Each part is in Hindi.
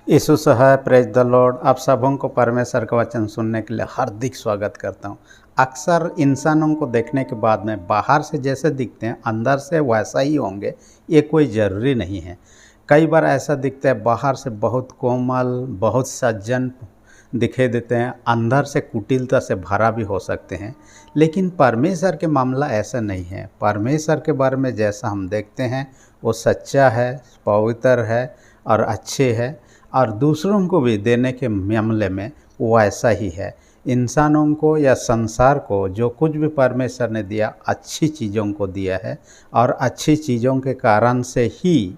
यीशु है, प्रेज द लॉर्ड। आप सबों को परमेश्वर का वचन सुनने के लिए हार्दिक स्वागत करता हूं। अक्सर इंसानों को देखने के बाद में बाहर से जैसे दिखते हैं अंदर से वैसा ही होंगे, ये कोई ज़रूरी नहीं है। कई बार ऐसा दिखता है बाहर से बहुत कोमल, बहुत सज्जन दिखाई देते हैं, अंदर से कुटिलता से भरा भी हो सकते हैं। लेकिन परमेश्वर के मामला ऐसा नहीं है। परमेश्वर के बारे में जैसा हम देखते हैं वो सच्चा है, पवित्र है और अच्छे है, और दूसरों को भी देने के मामले में वो ऐसा ही है। इंसानों को या संसार को जो कुछ भी परमेश्वर ने दिया अच्छी चीज़ों को दिया है, और अच्छी चीज़ों के कारण से ही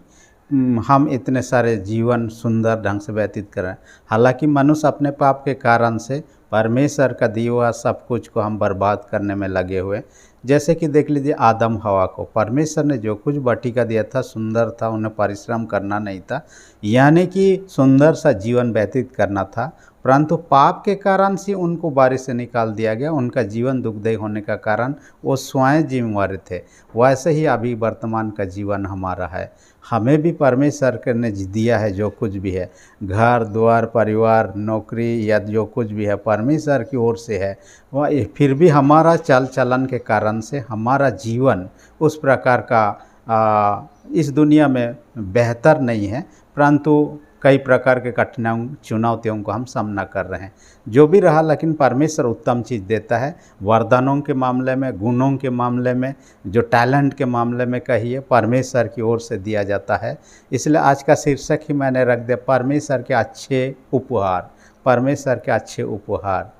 हम इतने सारे जीवन सुंदर ढंग से व्यतीत कर रहे हैं। हालांकि मनुष्य अपने पाप के कारण से परमेश्वर का दिया हुआ सब कुछ को हम बर्बाद करने में लगे हुए। जैसे कि देख लीजिए आदम हवा को परमेश्वर ने जो कुछ वाटिका दिया था सुंदर था, उन्हें परिश्रम करना नहीं था, यानी कि सुंदर सा जीवन व्यतीत करना था। परंतु पाप के कारण से उनको बारिश से निकाल दिया गया। उनका जीवन दुखदायी होने का कारण वो स्वयं जिम्मेवार थे। वैसे ही अभी वर्तमान का जीवन हमारा है। हमें भी परमेश्वर ने दिया है जो कुछ भी है, घर द्वार परिवार नौकरी या जो कुछ भी है परमेश्वर की ओर से है। वह फिर भी हमारा चाल चलन के कारण से हमारा जीवन उस प्रकार का इस दुनिया में बेहतर नहीं है, परंतु कई प्रकार के कठिनाई चुनौतियों को हम सामना कर रहे हैं। जो भी रहा, लेकिन परमेश्वर उत्तम चीज़ देता है। वरदानों के मामले में, गुणों के मामले में, जो टैलेंट के मामले में कहिए, परमेश्वर की ओर से दिया जाता है। इसलिए आज का शीर्षक ही मैंने रख दिया परमेश्वर के अच्छे उपहार। परमेश्वर के अच्छे उपहार,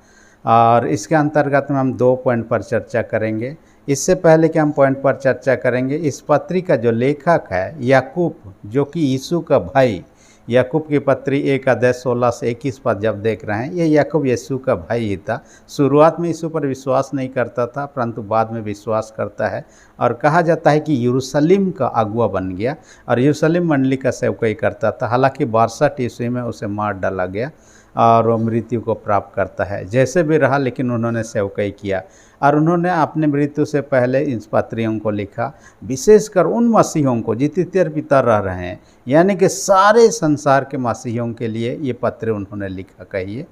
और इसके अंतर्गत में हम 2 पॉइंट पर चर्चा करेंगे। इससे पहले कि हम पॉइंट पर चर्चा करेंगे, इस पत्री का जो लेखक है याकूब, जो कि यीशु का भाई, याकूब की पत्री 1 अध्याय 16 से 21 पद जब देख रहे हैं, ये याकूब यीशु का भाई ही था। शुरुआत में यीशु पर विश्वास नहीं करता था, परंतु बाद में विश्वास करता है, और कहा जाता है कि यरूशलेम का अगुआ बन गया और यरूशलेम मंडली का सेवकाई करता था। हालांकि 62 ईस्वी में उसे मार डाला गया और वो मृत्यु को प्राप्त करता है। जैसे भी रहा, लेकिन उन्होंने सेवकाई किया, और उन्होंने अपने मृत्यु से पहले इन पत्रियों को लिखा, विशेषकर उन मसीहों को जो तितर बितर रह रहे हैं, यानी कि सारे संसार के मसीहों के लिए ये पत्र उन्होंने लिखा। कहिए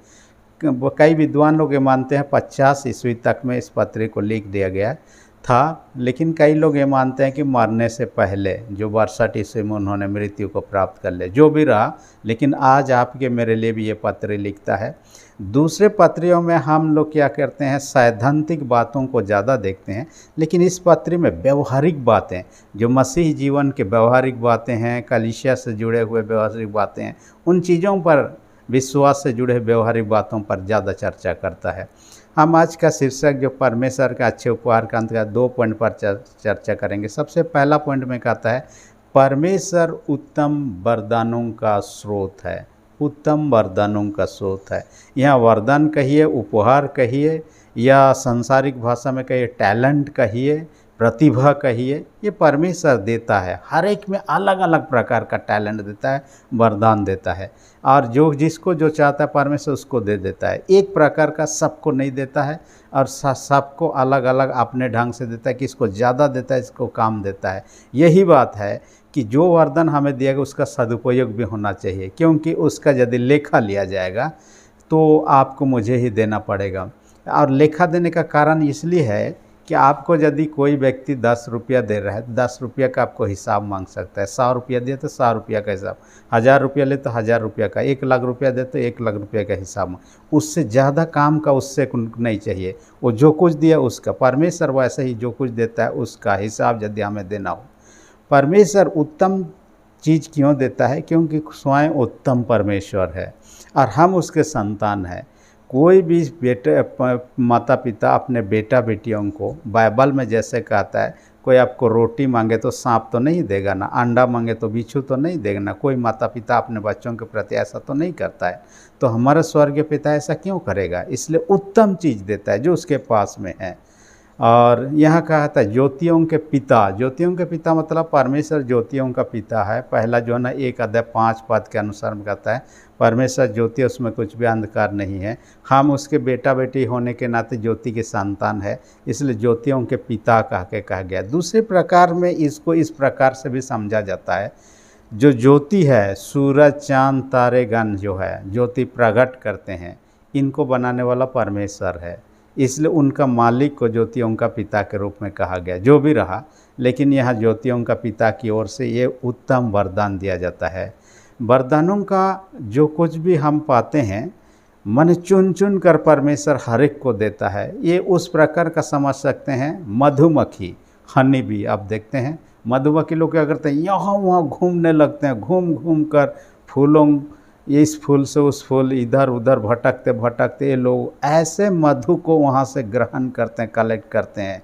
कई विद्वान लोग ये मानते हैं 50 ईस्वी तक में इस पत्र को लिख दिया गया था, लेकिन कई लोग ये मानते हैं कि मरने से पहले जो 62 ईस्वी में उन्होंने मृत्यु को प्राप्त कर लिया। जो भी रहा, लेकिन आज आपके मेरे लिए भी ये पत्र लिखता है। दूसरे पत्रियों में हम लोग क्या करते हैं, सैद्धांतिक बातों को ज़्यादा देखते हैं, लेकिन इस पत्र में व्यवहारिक बातें, जो मसीह जीवन के व्यवहारिक बातें हैं, कलीसिया से जुड़े हुए व्यवहारिक बातें हैं, उन चीज़ों पर, विश्वास से जुड़े व्यवहारिक बातों पर ज़्यादा चर्चा करता है। हम आज का शीर्षक जो परमेश्वर के अच्छे उपहार का अंतर्गत 2 पॉइंट पर चर्चा करेंगे। सबसे पहला पॉइंट में कहता है परमेश्वर उत्तम वरदानों का स्रोत है। उत्तम वरदानों का स्रोत है। यहाँ वरदान कहिए, उपहार कहिए, या सांसारिक भाषा में कहिए टैलेंट कहिए, प्रतिभा कहिए, ये परमेश्वर देता है। हर एक में अलग अलग प्रकार का टैलेंट देता है, वरदान देता है, और जो जिसको जो चाहता है परमेश्वर उसको दे देता है। एक प्रकार का सबको नहीं देता है, और सबको अलग अलग अपने ढंग से देता है। किसको ज़्यादा देता है, इसको काम देता है। यही बात है कि जो वरदान हमें दिया गया उसका सदुपयोग भी होना चाहिए, क्योंकि उसका यदि लेखा लिया जाएगा तो आपको मुझे ही देना पड़ेगा। और लेखा देने का कारण इसलिए है कि आपको यदि कोई व्यक्ति 10 रुपया दे रहा है, 10 रुपया का आपको हिसाब मांग सकता है। 100 रुपया दिया तो 100 रुपया का हिसाब, 1000 रुपया ले तो 1000 रुपया का, 1 लाख रुपया दे तो 1 लाख रुपये का हिसाब। उससे ज़्यादा काम का उससे नहीं चाहिए। वो जो कुछ दिया उसका, परमेश्वर वैसे ही जो कुछ देता है उसका हिसाब यदि हमें देना हो। परमेश्वर उत्तम चीज़ क्यों देता है? क्योंकि स्वयं उत्तम परमेश्वर है और हम उसके संतान हैं। कोई भी बेटे माता पिता अपने बेटा बेटियों को, बाइबल में जैसे कहता है, कोई आपको रोटी मांगे तो सांप तो नहीं देगा ना, अंडा मांगे तो बिच्छू तो नहीं देगा ना। कोई माता पिता अपने बच्चों के प्रति ऐसा तो नहीं करता है। तो हमारा स्वर्गीय पिता ऐसा क्यों करेगा? इसलिए उत्तम चीज़ देता है जो उसके पास में है। और यहाँ कहा था ज्योतियों के पिता। ज्योतियों के पिता मतलब परमेश्वर ज्योतियों का पिता है। पहला जो है ना 1 अध्याय 5 पद के अनुसार में कहता है परमेश्वर ज्योति, उसमें कुछ भी अंधकार नहीं है। हम उसके बेटा बेटी होने के नाते ज्योति के संतान है, इसलिए ज्योतियों के पिता कह के कहा गया। दूसरे प्रकार में इसको इस प्रकार से भी समझा जाता है, जो ज्योति है, सूरज चाँद तारे गण जो है ज्योति प्रकट करते हैं, इनको बनाने वाला परमेश्वर है। इसलिए उनका मालिक को ज्योतियों का पिता के रूप में कहा गया। जो भी रहा, लेकिन यहाँ ज्योतियों का पिता की ओर से ये उत्तम वरदान दिया जाता है। वरदानों का जो कुछ भी हम पाते हैं, मन चुन चुन कर परमेश्वर हर एक को देता है। ये उस प्रकार का समझ सकते हैं, मधुमक्खी, हनी बी। आप देखते हैं मधुमक्खी लोग क्या करते हैं, यहाँ वहाँ घूमने लगते हैं, घूम घूम कर फूलों, इस फूल से उस फूल, इधर उधर भटकते भटकते ये लोग ऐसे मधु को वहाँ से ग्रहण करते हैं, कलेक्ट करते हैं।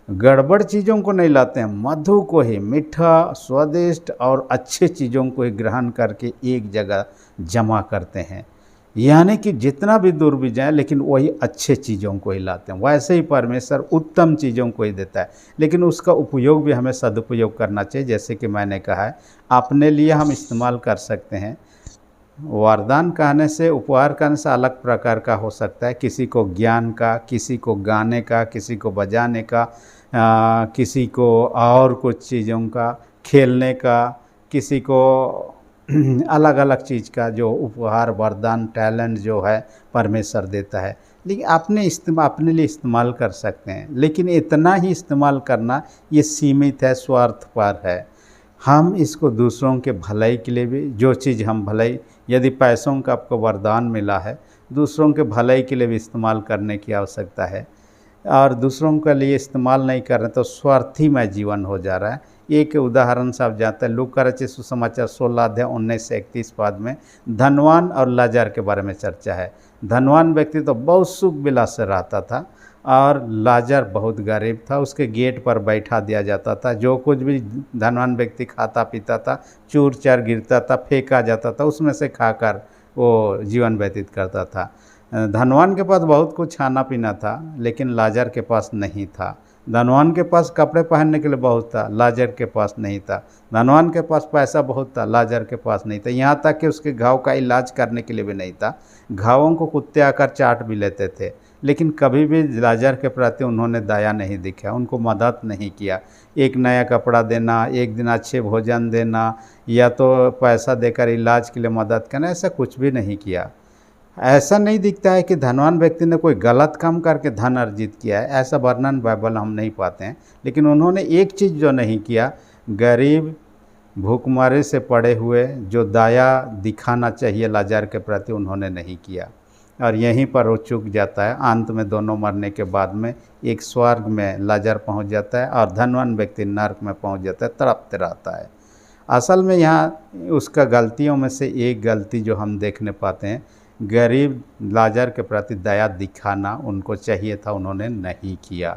गड़बड़ चीज़ों को नहीं लाते हैं, मधु को ही, मीठा स्वादिष्ट और अच्छे चीज़ों को ही ग्रहण करके एक जगह जमा करते हैं। यानी कि जितना भी दूर भी जाए, लेकिन वही अच्छे चीज़ों को ही लाते हैं। वैसे ही परमेश्वर उत्तम चीज़ों को ही देता है, लेकिन उसका उपयोग भी हमें सदुपयोग करना चाहिए। जैसे कि मैंने कहा है, अपने लिए हम इस्तेमाल कर सकते हैं। वरदान कहने से, उपहार कहने से अलग प्रकार का हो सकता है। किसी को ज्ञान का, किसी को गाने का, किसी को बजाने का, किसी को और कुछ चीज़ों का, खेलने का, किसी को अलग अलग चीज़ का जो उपहार, वरदान, टैलेंट जो है परमेश्वर देता है। लेकिन अपने लिए इस्तेमाल कर सकते हैं, लेकिन इतना ही इस्तेमाल करना ये सीमित है, स्वार्थपर है। हम इसको दूसरों के भलाई के लिए भी, जो चीज़ हम भलाई, यदि पैसों का आपको वरदान मिला है, दूसरों के भलाई के लिए भी इस्तेमाल करने की आवश्यकता है। और दूसरों के लिए इस्तेमाल नहीं कर रहे तो स्वार्थीमय जीवन हो जा रहा है। एक उदाहरण से आप जाते हैं, लूका रचित सुसमाचार 16 अध्याय 19 से 31 पद में धनवान और लाजर के बारे में चर्चा है। धनवान व्यक्ति तो बहुत सुख विलास से रहता था, और लाजर बहुत गरीब था। उसके गेट पर बैठा दिया जाता था। जो कुछ भी धनवान व्यक्ति खाता पीता था, चूर चार गिरता था, फेंका जाता था, उसमें से खाकर वो जीवन व्यतीत करता था। धनवान के पास बहुत कुछ खाना पीना था, लेकिन लाजर के पास नहीं था। धनवान के पास कपड़े पहनने के लिए बहुत था, लाजर के पास नहीं था। धनवान के पास पैसा बहुत था, लाजर के पास नहीं था। यहाँ तक कि उसके घाव का इलाज करने के लिए भी नहीं था। घावों को कुत्ते आकर चाट भी लेते थे, लेकिन कभी भी लाजर के प्रति उन्होंने दया नहीं दिखाया, उनको मदद नहीं किया। एक नया कपड़ा देना, एक दिन अच्छे भोजन देना, या तो पैसा देकर इलाज के लिए मदद करना, ऐसा कुछ भी नहीं किया। ऐसा नहीं दिखता है कि धनवान व्यक्ति ने कोई गलत काम करके धन अर्जित किया है, ऐसा वर्णन बाइबल हम नहीं पाते हैं। लेकिन उन्होंने एक चीज़ जो नहीं किया, गरीब, भूखमरी से पड़े हुए, जो दया दिखाना चाहिए लाजर के प्रति, उन्होंने नहीं किया। और यहीं पर वो चूक जाता है। अंत में दोनों मरने के बाद में एक स्वर्ग में लाजर पहुंच जाता है, और धनवान व्यक्ति नरक में पहुंच जाता है, तड़पते रहता है। असल में यहाँ उसका गलतियों में से एक गलती जो हम देखने पाते हैं, गरीब लाजर के प्रति दया दिखाना उनको चाहिए था, उन्होंने नहीं किया।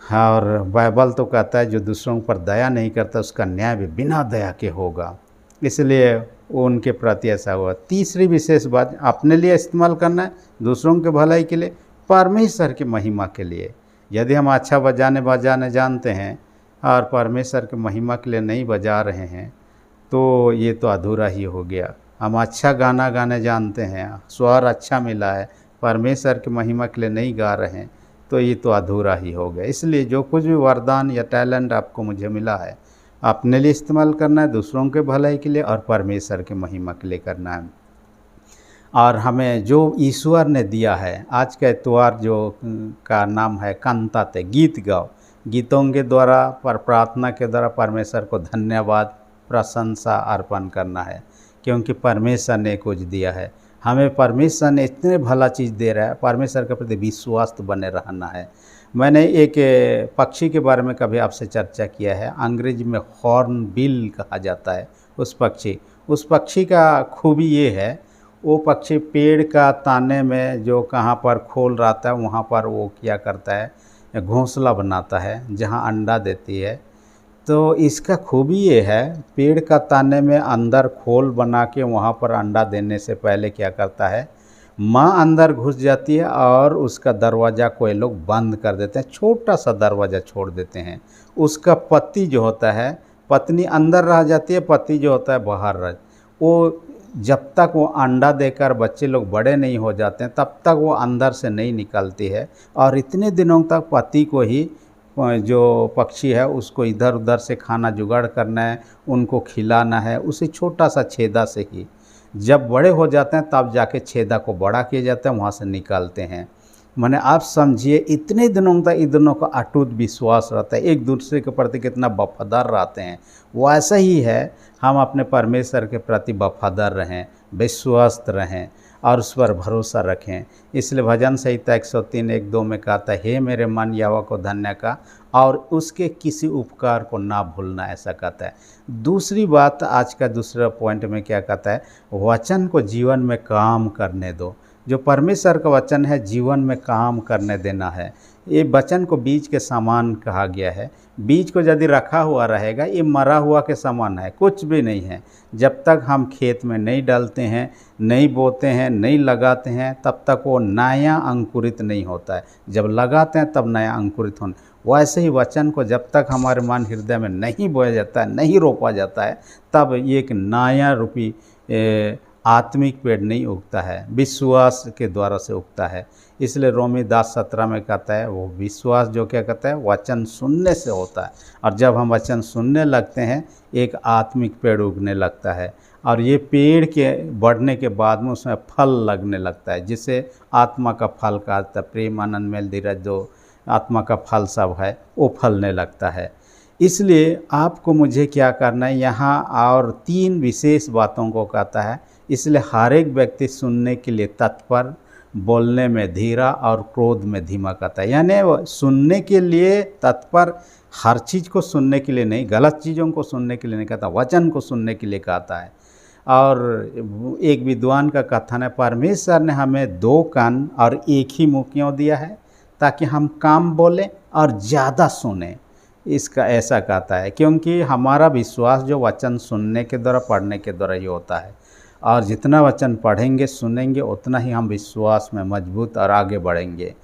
और बाइबल तो कहता है जो दूसरों पर दया नहीं करता उसका न्याय भी बिना दया के होगा। इसलिए वो उनके प्रति ऐसा हुआ। तीसरी विशेष बात, अपने लिए इस्तेमाल करना है, दूसरों के भलाई के लिए, परमेश्वर की महिमा के लिए। यदि हम अच्छा बजाने जानते हैं और परमेश्वर की महिमा के लिए नहीं बजा रहे हैं, तो ये तो अधूरा ही हो गया। हम अच्छा गाना गाने जानते हैं, स्वर अच्छा मिला है, परमेश्वर की महिमा के लिए नहीं गा रहे हैं, तो ये तो अधूरा ही हो गया। इसलिए जो कुछ भी वरदान या टैलेंट आपको मुझे मिला है, अपने लिए इस्तेमाल करना है, दूसरों के भलाई के लिए और परमेश्वर की महिमा के लिए करना है। और हमें जो ईश्वर ने दिया है, आज का इतवार जो का नाम है कांताते, गीत गाओ। गीतों के द्वारा, पर प्रार्थना के द्वारा परमेश्वर को धन्यवाद, प्रशंसा अर्पण करना है, क्योंकि परमेश्वर ने कुछ दिया है। हमें परमेश्वर ने इतने भला चीज़ दे रहा है, परमेश्वर के प्रति विश्वास तो बने रहना है। मैंने एक पक्षी के बारे में कभी आपसे चर्चा किया है, अंग्रेजी में हॉर्नबिल कहा जाता है उस पक्षी का खूबी ये है, वो पक्षी पेड़ का ताने में जो कहाँ पर खोल रहता है वहाँ पर वो क्या करता है, घोंसला बनाता है जहाँ अंडा देती है। तो इसका खूबी ये है, पेड़ का ताने में अंदर खोल बना के वहाँ पर अंडा देने से पहले क्या करता है, माँ अंदर घुस जाती है और उसका दरवाज़ा को ये लोग बंद कर देते हैं, छोटा सा दरवाज़ा छोड़ देते हैं। उसका पति जो होता है, पत्नी अंदर रह जाती है, पति जो होता है बाहर रह, वो जब तक वो अंडा देकर बच्चे लोग बड़े नहीं हो जाते हैं तब तक वो अंदर से नहीं निकलती है, और इतने दिनों तक पति को ही जो पक्षी है उसको इधर उधर से खाना जुगाड़ करना है, उनको खिलाना है, उसी छोटा सा छेदा से ही। जब बड़े हो जाते हैं तब जाके छेदा को बड़ा किया जाता है, वहाँ से निकालते हैं। माने आप समझिए इतने दिनों तक इन दोनों का अटूट विश्वास रहता है, एक दूसरे के प्रति कितना वफादार रहते हैं। वैसा ही है, हम अपने परमेश्वर के प्रति वफादार रहें, विश्वस्त रहें और उस पर भरोसा रखें। इसलिए भजन संहिता 103:1-2 में कहता है, हे मेरे मन यहोवा को धन्य का और उसके किसी उपकार को ना भूलना, ऐसा कहता है। दूसरी बात, आज का दूसरा पॉइंट में क्या कहता है, वचन को जीवन में काम करने दो। जो परमेश्वर का वचन है जीवन में काम करने देना है। ये वचन को बीज के समान कहा गया है। बीज को यदि रखा हुआ रहेगा, ये मरा हुआ के समान है, कुछ भी नहीं है। जब तक हम खेत में नहीं डालते हैं, नहीं बोते हैं, नहीं लगाते हैं, तब तक वो नया अंकुरित नहीं होता है। जब लगाते हैं तब नया अंकुरित होना। वैसे ही वचन को जब तक हमारे मन हृदय में नहीं बोया जाता है, नहीं रोपा जाता है, तब ये एक नया रूपी आत्मिक पेड़ नहीं उगता है, विश्वास के द्वारा से उगता है। इसलिए रोमी 10:17 में कहता है, वो विश्वास जो क्या कहता है, वचन सुनने से होता है। और जब हम वचन सुनने लगते हैं, एक आत्मिक पेड़ उगने लगता है और ये पेड़ के बढ़ने के बाद में उसमें फल लगने लगता है, जिसे आत्मा का फल कहता है। प्रेम, आनंद, मेल, धीरज, जो आत्मा का फल सब है, वो फलने लगता है। इसलिए आपको मुझे क्या करना है, यहाँ और 3 विशेष बातों को कहता है। इसलिए हर एक व्यक्ति सुनने के लिए तत्पर, बोलने में धीरा और क्रोध में धीमा कहता है। यानी वो सुनने के लिए तत्पर, हर चीज़ को सुनने के लिए नहीं, गलत चीज़ों को सुनने के लिए नहीं कहता, वचन को सुनने के लिए कहता है। और एक विद्वान का कथन है, परमेश्वर ने हमें 2 कान और एक ही मुँह क्यों दिया है, ताकि हम काम बोलें और ज़्यादा सुने। इसका ऐसा कहता है क्योंकि हमारा विश्वास जो वचन सुनने के द्वारा, पढ़ने के द्वारा ही होता है। और जितना वचन पढ़ेंगे, सुनेंगे, उतना ही हम विश्वास में मजबूत और आगे बढ़ेंगे।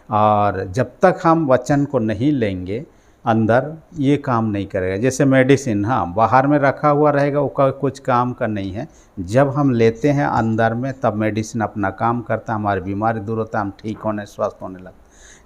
और जब तक हम वचन को नहीं लेंगे अंदर, ये काम नहीं करेगा। जैसे मेडिसिन, हाँ, बाहर में रखा हुआ रहेगा, उसका कुछ काम का नहीं है। जब हम लेते हैं अंदर में, तब मेडिसिन अपना काम करता है, हमारी बीमारी दूर होता है, हम ठीक होने, स्वस्थ होने लगते हैं।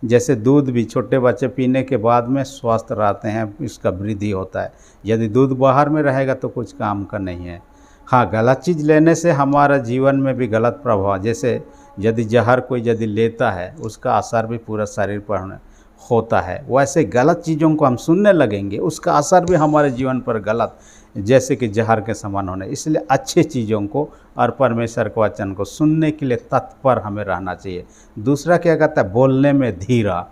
जैसे दूध भी छोटे बच्चे पीने के बाद में स्वस्थ रहते हैं, इसका वृद्धि होता है। यदि दूध बाहर में रहेगा तो कुछ काम का नहीं है। हाँ, गलत चीज़ लेने से हमारा जीवन में भी गलत प्रभाव, जैसे यदि जहर कोई यदि लेता है, उसका असर भी पूरा शरीर पर होता है। वैसे गलत चीज़ों को हम सुनने लगेंगे, उसका असर भी हमारे जीवन पर गलत, जैसे कि जहर के समान होने। इसलिए अच्छे चीज़ों को और परमेश्वर के वचन को सुनने के लिए तत्पर हमें रहना चाहिए। दूसरा क्या कहता है, बोलने में धीरा।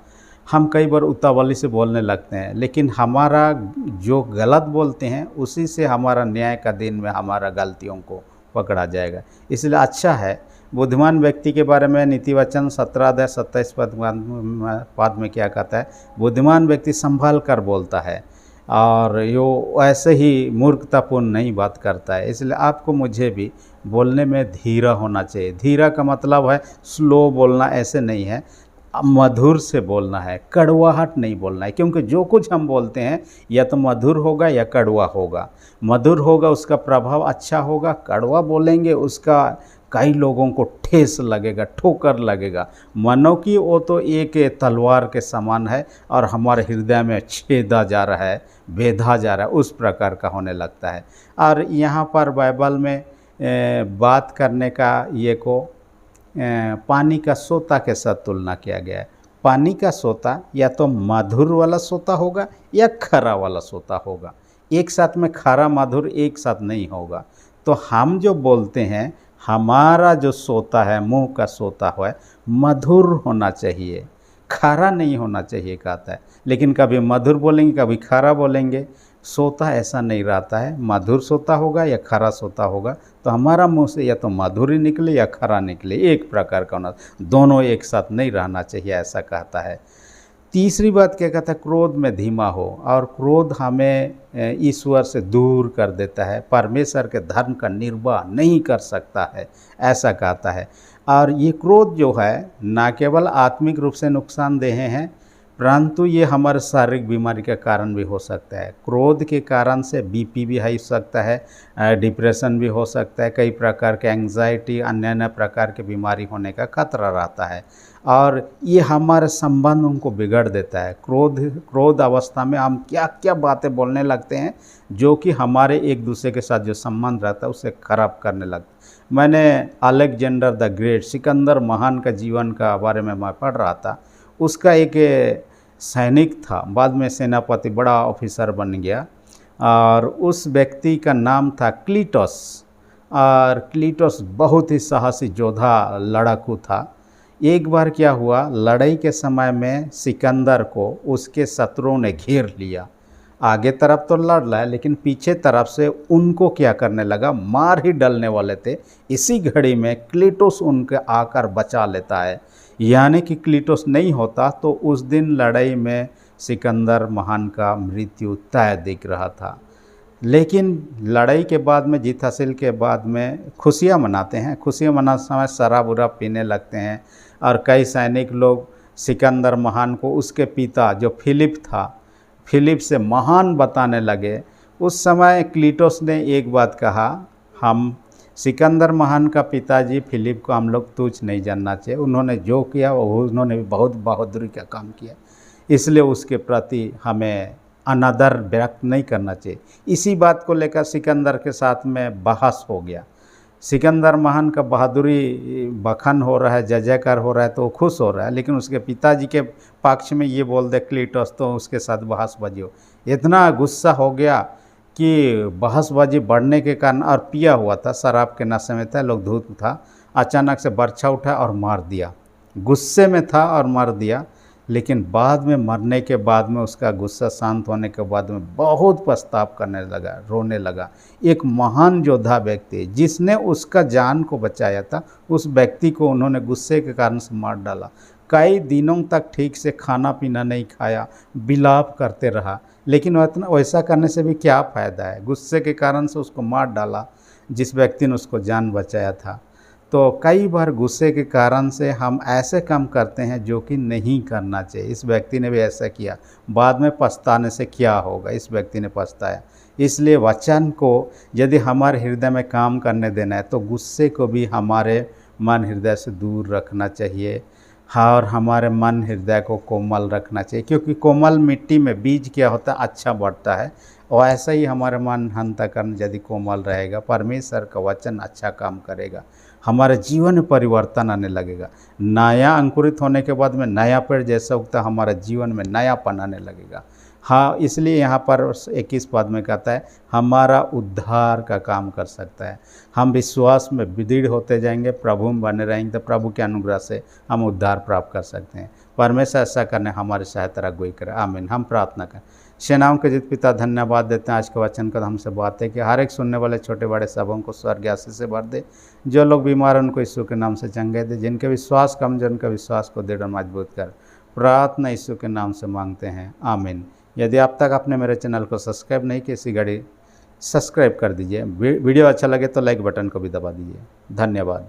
हम कई बार उतावली से बोलने लगते हैं, लेकिन हमारा जो गलत बोलते हैं उसी से हमारा न्याय का दिन में हमारा गलतियों को पकड़ा जाएगा। इसलिए अच्छा है, बुद्धिमान व्यक्ति के बारे में नीति वचन 17:27 पद में क्या कहता है, बुद्धिमान व्यक्ति संभाल कर बोलता है और यो ऐसे ही मूर्खतापूर्ण नहीं बात करता है। इसलिए आपको मुझे भी बोलने में धीरा होना चाहिए। धीरा का मतलब है स्लो बोलना, ऐसे नहीं है, मधुर से बोलना है, कड़वाहट नहीं बोलना है। क्योंकि जो कुछ हम बोलते हैं या तो मधुर होगा या कड़वा होगा। मधुर होगा उसका प्रभाव अच्छा होगा, कड़वा बोलेंगे उसका कई लोगों को ठेस लगेगा, ठोकर लगेगा। मानो कि वो तो एक तलवार के समान है और हमारे हृदय में छेदा जा रहा है, बेधा जा रहा है, उस प्रकार का होने लगता है। और यहाँ पर बाइबल में बात करने का ये को पानी का सोता के साथ तुलना किया गया है। पानी का सोता या तो मधुर वाला सोता होगा या खरा वाला सोता होगा। एक साथ में खरा मधुर एक साथ नहीं होगा। तो हम जो बोलते हैं, हमारा जो सोता है, मुंह का सोता है, मधुर होना चाहिए, खरा नहीं होना चाहिए कहता है। लेकिन कभी मधुर बोलेंगे, कभी खरा बोलेंगे। सोता ऐसा नहीं रहता है, मधुर सोता होगा या खरा सोता होगा। तो हमारा मुंह से या तो मधुर ही निकले या खरा निकले, एक प्रकार का होना, दोनों एक साथ नहीं रहना चाहिए, ऐसा कहता है। तीसरी बात क्या कहता है, क्रोध में धीमा हो। और क्रोध हमें ईश्वर से दूर कर देता है, परमेश्वर के धर्म का निर्वाह नहीं कर सकता है, ऐसा कहता है। और ये क्रोध जो है ना केवल आत्मिक रूप से नुकसानदेह है, परंतु ये हमारे शारीरिक बीमारी का कारण भी हो सकता है। क्रोध के कारण से बीपी भी हाई हो सकता है, डिप्रेशन भी हो सकता है, कई प्रकार के एंग्जाइटी, अन्य अन्य प्रकार की बीमारी होने का खतरा रहता है और ये हमारे संबंधों को बिगड़ देता है। क्रोध अवस्था में हम क्या क्या बातें बोलने लगते हैं जो कि हमारे एक दूसरे के साथ जो संबंध रहता है उसे खराब करने लगता है। मैंने अलेक्जेंडर द ग्रेट, सिकंदर महान का जीवन का बारे में मैं पढ़ रहा था। उसका एक सैनिक था, बाद में सेनापति, बड़ा ऑफिसर बन गया और उस व्यक्ति का नाम था क्लीटोस। और क्लीटोस बहुत ही साहसी योद्धा, लड़ाकू था। एक बार क्या हुआ, लड़ाई के समय में सिकंदर को उसके शत्रुओं ने घेर लिया। आगे तरफ तो लड़ रहा है लेकिन पीछे तरफ से उनको क्या करने लगा, मार ही डालने वाले थे। इसी घड़ी में क्लीटोस उनके आकर बचा लेता है। यानी कि क्लीटोस नहीं होता तो उस दिन लड़ाई में सिकंदर महान का मृत्यु तय दिख रहा था। लेकिन लड़ाई के बाद में, जीत हासिल के बाद में खुशियाँ मनाते हैं। खुशियाँ मनाते समय शराब उराब पीने लगते हैं और कई सैनिक लोग सिकंदर महान को उसके पिता जो फिलिप था, फिलिप से महान बताने लगे। उस समय क्लीटोस ने एक बात कहा, हम सिकंदर महान का पिताजी फिलिप को हम लोग तुच्छ नहीं जानना चाहिए। उन्होंने जो किया वो उन्होंने भी बहुत बहादुरी का काम किया, इसलिए उसके प्रति हमें अनादर व्यक्त नहीं करना चाहिए। इसी बात को लेकर सिकंदर के साथ में बहस हो गया। सिकंदर महान का बहादुरी बखान हो रहा है, जय जयकार हो रहा है तो वो खुश हो रहा है, लेकिन उसके पिताजी के पक्ष में ये बोल दे क्लीटोस तो उसके साथ बहसबाजी हो। इतना गुस्सा हो गया कि बहसबाजी बढ़ने के कारण, और पिया हुआ था, शराब के नशे में था, लोग धूत था, अचानक से बर्छा उठा और मार दिया। गुस्से में था और मार दिया। लेकिन बाद में, मरने के बाद में, उसका गुस्सा शांत होने के बाद में बहुत पछतावा करने लगा, रोने लगा। एक महान योद्धा व्यक्ति जिसने उसका जान को बचाया था, उस व्यक्ति को उन्होंने गुस्से के कारण से मार डाला। कई दिनों तक ठीक से खाना पीना नहीं खाया, विलाप करते रहा। लेकिन वैसा करने से भी क्या फ़ायदा है, गुस्से के कारण से उसको मार डाला जिस व्यक्ति ने उसको जान बचाया था। तो कई बार गुस्से के कारण से हम ऐसे काम करते हैं जो कि नहीं करना चाहिए। इस व्यक्ति ने भी ऐसा किया, बाद में पछताने से क्या होगा, इस व्यक्ति ने पछताया। इसलिए वचन को यदि हमारे हृदय में काम करने देना है तो गुस्से को भी हमारे मन हृदय से दूर रखना चाहिए। हाँ, और हमारे मन हृदय को कोमल रखना चाहिए, क्योंकि कोमल मिट्टी में बीज क्या होता है, अच्छा बढ़ता है। और ऐसा ही हमारे मन अंतःकरण यदि कोमल रहेगा, परमेश्वर का वचन अच्छा काम करेगा, हमारे जीवन में परिवर्तन आने लगेगा। नया अंकुरित होने के बाद में नया पेड़ जैसा उगता, हमारे जीवन में नयापन आने लगेगा। हाँ, इसलिए यहाँ पर 21 पद में कहता है हमारा उद्धार का काम कर सकता है। हम विश्वास में दृढ़ होते जाएंगे, प्रभु में बने रहेंगे तो प्रभु के अनुग्रह से हम उद्धार प्राप्त कर सकते हैं। परमेश्वर ऐसा करने हमारी सहायता अगुवाई करे। आमीन। हम प्रार्थना करें। सेनाओं के जीत पिता, धन्यवाद देते हैं आज के वचन का हमसे बात है कि हर एक सुनने वाले छोटे बड़े सबों को स्वर्ग आशीष से भर दे। जो लोग बीमार हैं उनको यीशु के नाम से चंगाई दे। जिनके विश्वास कमजोर, उनके विश्वास को दृढ़ मजबूत कर। प्रार्थना यीशु के नाम से मांगते हैं, आमीन। यदि अब तक आपने मेरे चैनल को सब्सक्राइब नहीं किया, इसी घड़ी सब्सक्राइब कर दीजिए। वीडियो अच्छा लगे तो लाइक बटन को भी दबा दीजिए। धन्यवाद।